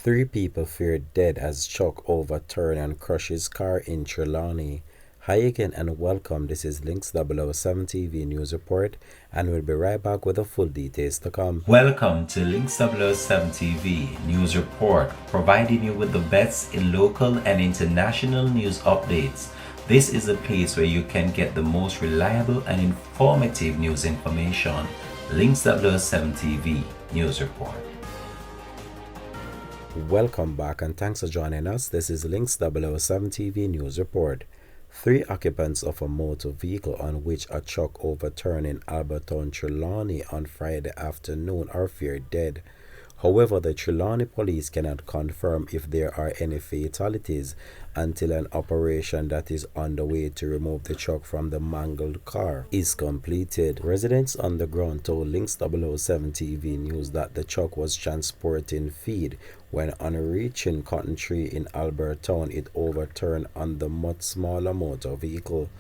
Three people feared dead as truck overturned and crushes car in Trelawny. Hi again and welcome. This is Links 007 TV News Report, and we'll be right back with the full details to come. Welcome to Links 007 TV News Report, providing you with the best in local and international news updates. This is a place where you can get the most reliable and informative news information. Links 007 TV News Report. Welcome back and thanks for joining us. This is Links 007 TV News Report. Three occupants of a motor vehicle on which a truck overturned in Alberton, Trelawny on Friday afternoon are feared dead. However, the Trelawny police cannot confirm if there are any fatalities until an operation that is underway to remove the truck from the mangled car is completed. Residents on the ground told Links 007 TV News that the truck was transporting feed when on reaching Cotton Tree in Alberton it overturned on the much smaller motor vehicle.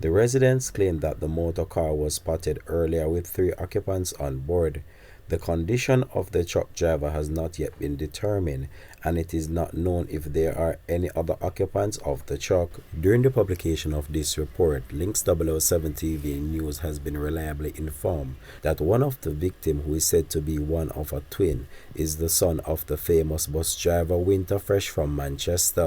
The residents claimed that the motor car was spotted earlier with three occupants on board. The condition of the truck driver has not yet been determined, and it is not known if there are any other occupants of the truck. During the publication of this report, Links 007 TV News has been reliably informed that one of the victims, who is said to be one of a twin, is the son of the famous bus driver Winterfresh from Manchester.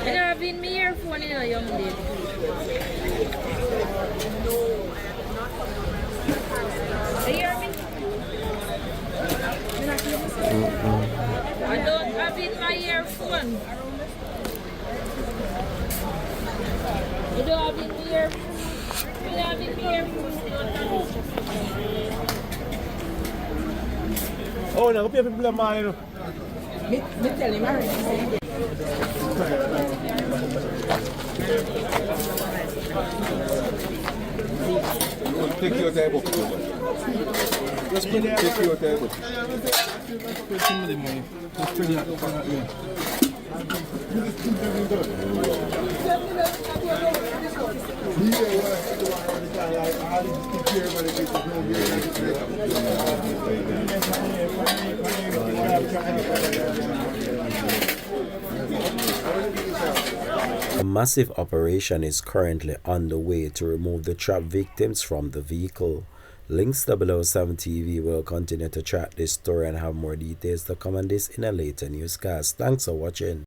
Having me earphone in a young lady. You hear me? I don't have in my earphone. You don't have in my earphone. You don't have in my earphone. Oh, no, people play mine. Me tell him already. Take your table. Just take your table. A massive operation is currently underway to remove the trapped victims from the vehicle. Links 007 TV will continue to track this story and have more details to come on this in a later newscast. Thanks for watching.